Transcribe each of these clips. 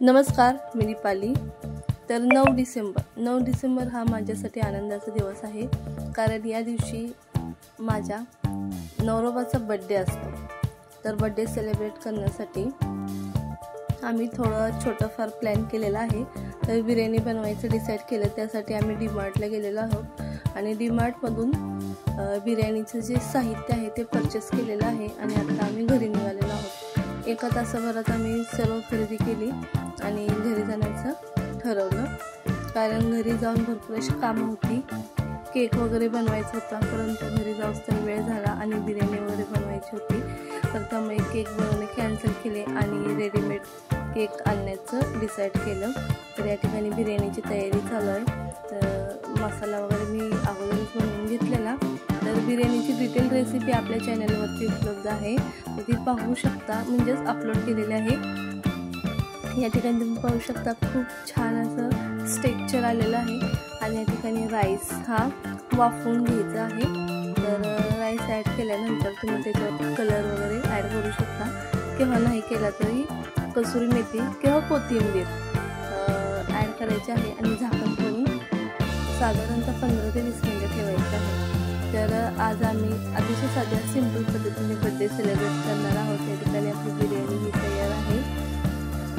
नमस्कार, मी दीपाली। तर 9 डिसेंबर हा माझ्यासाठी आनंदाचा दिवस आहे, कारण या दिवशी माझ्या नवरोबाचा बर्थडे असतो। तर बर्थडे सेलिब्रेट करण्यासाठी आम्ही थोडं छोटंफार प्लॅन केलेला आहे। तर बिर्याणी बनवायचं डिसाईड केलं, त्यासाठी आम्ही डीमार्टला गेलेलो आहोत आणि डीमार्टमधून बिर्याणीचं जे साहित्य आहे ते परचेस केलेलं आहे आणि आता आम्ही घरी निघालेलो आहोत। एका तासाभरात आम्ही सर्व खरेदी केली आणि घरी जाण्याचं ठरवलं, कारण घरी जाऊन भरपूर अशी कामं होती। केक वगैरे बनवायचा होता, परंतु घरी जाऊस्तर वेळ झाला आणि बिर्याणी वगैरे बनवायची होती, तर त्यामुळे केक बनवणे कॅन्सल केले आणि रेडीमेड केक आणण्याचं डिसाईड केलं। तर या ठिकाणी बिर्याणीची तयारी चालू आहे। तर मसाला वगैरे मी अगोदरच बनवून घेतलेला। तर बिर्याणीची डिटेल रेसिपी आपल्या चॅनलवरती उपलब्ध आहे, तर ती पाहू शकता, म्हणजेच अपलोड केलेली आहे। या ठिकाणी तुम्ही पाहू शकता, खूप छान असं स्टेक्चर आलेलं आहे आणि या ठिकाणी राईस हा वाफवून घ्यायचा आहे। तर राईस ॲड केल्यानंतर तुम्ही त्याच्यावर कलर वगैरे ॲड करू शकता, किंवा नाही केला तरी कसुरी मेथी किंवा कोथिंबीर ॲड करायची आहे आणि झाकण करून साधारणतः 15 ते 20 मिनिटं ठेवायचं आहे। तर आज आम्ही अतिशय साध्या सिंपल पद्धतीने बर्थडे सेलिब्रेट करणार आहोत। या ठिकाणी आपली बिर्याणी ही तयार आहे।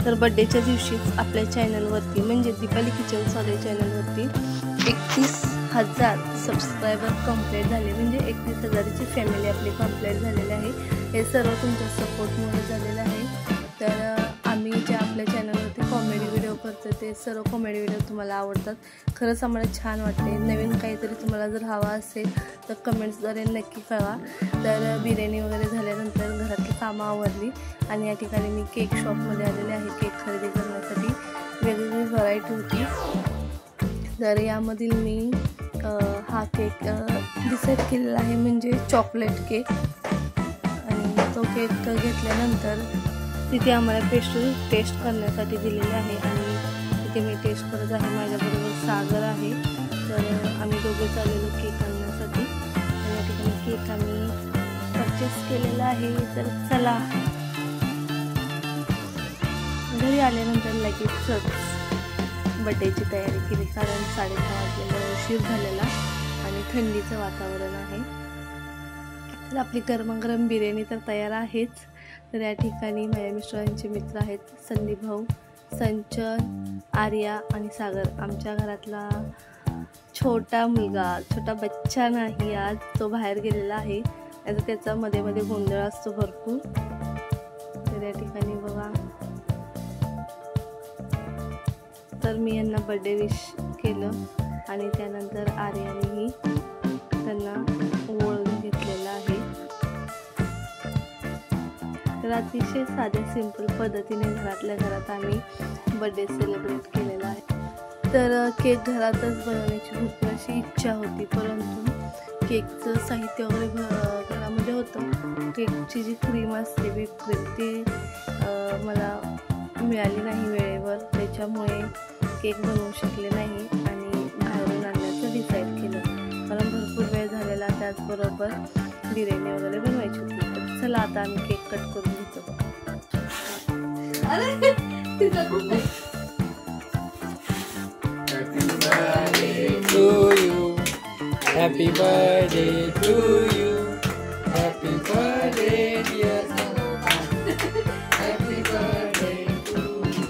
तर बर्थडेच्या दिवशीच आपल्या चॅनलवरती, म्हणजे दीपाली किचन स्वाद चॅनलवरती 31,000 सबस्क्रायबर कंप्लीट झाले, म्हणजे 31,000ची फॅमिली आपली कंप्लीट झालेली आहे। हे सर्व तुमच्या सपोर्टमुळे झालेलं आहे। तर आम्ही जे आपल्या चॅनलवरती कॉमेडी व्हिडिओ करतो, ते सर्व कॉमेडी व्हिडिओ तुम्हाला आवडतात। खरंच आम्हाला छान वाटते। नवीन काहीतरी तुम्हाला जर हवा असेल तर कमेंट्सद्वारे नक्की कळवा। तर बिर्याणी वगैरे झाल्यानंतर घरातली कामं आवरली आणि या ठिकाणी मी केक शॉपमध्ये आलेले आहे केक खरेदी करण्यासाठी। वेगवेगळी व्हरायटी होती, तर यामधील मी हा केक डिसाईड केलेला आहे, म्हणजे चॉकलेट केक। आणि तो केक घेतल्यानंतर तिथे आम्हाला पेस्ट्री टेस्ट करण्यासाठी दिलेली आहे आणि तिथे मी टेस्ट करत आहे। माझ्याबरोबर सागर आहे, तर आम्ही दोघे चाललेलो केक आणण्यासाठी। आणि या ठिकाणी केक आम्ही परचेस केलेला आहे। तर चला, घरी आल्यानंतर लगेचच बर्थडेची तयारी केली, कारण 6:30 वाजलेला उशीर झालेला आणि थंडीचं वातावरण आहे। तर आपली गरमागरम बिर्याणी तर तयार आहेच। तर या ठिकाणी माझ्या मिस्टरांचे मित्र आहेत, संदीप भाऊ, संचन, आर्या आणि सागर। आमच्या घरातला छोटा मुलगा, छोटा बच्चा नाही आज, तो बाहेर गेलेला आहे। आता त्याचा मध्ये मध्ये गोंधळ असतो भरपूर। तर या ठिकाणी बघा, तर मी यांना बर्थडे विश केलं आणि त्यानंतर आर्यानेही त्यांना ओवाळून घेतलेलं आहे। तर अतिशय साध्या सिंपल पद्धतीने घरातल्या घरात आम्ही बर्थडे सेलिब्रेट केलेला आहे। तर केक घरातच बनवण्याची खूप अशी इच्छा होती, परंतु केकचं साहित्य वगैरे घरामध्ये होतं। केकची जी क्रीम असते, व्हिप क्रीम, ती मला मिळाली नाही वेळेवर, त्याच्यामुळे केक बनवू शकले नाही आणि बाहेरून आणण्याचं डिसाईड केलं, कारण भरपूर वेळ झालेला। त्याचबरोबर बिर्याणी वगैरे बनवायची होती। तर चला, आता आम्ही केक कट करून घेतो। Happy birthday to you. Happy birthday dear Sanova. Happy birthday to you.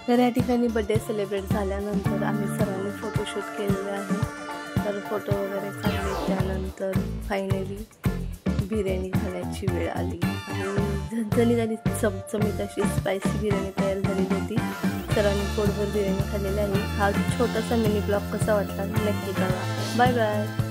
तर या ठिकाणी बर्थडे सेलिब्रेट झाल्यानंतर आम्ही सर्वांनी फोटोशूट केलेले आहे। तर फोटो वगैरे काढले, त्यानंतर फायनली बिर्याणी खाण्याची वेळ आली आणि झणझणीत आणि चमचमीत अशी स्पायसी बिर्याणी तयार झालेली होती। सर्वांनी पोटभर बिर्याणी खाल्लेली आहे। हा छोटासा मिनी ब्लॉग कसा वाटला नक्की कळवा। Bye bye.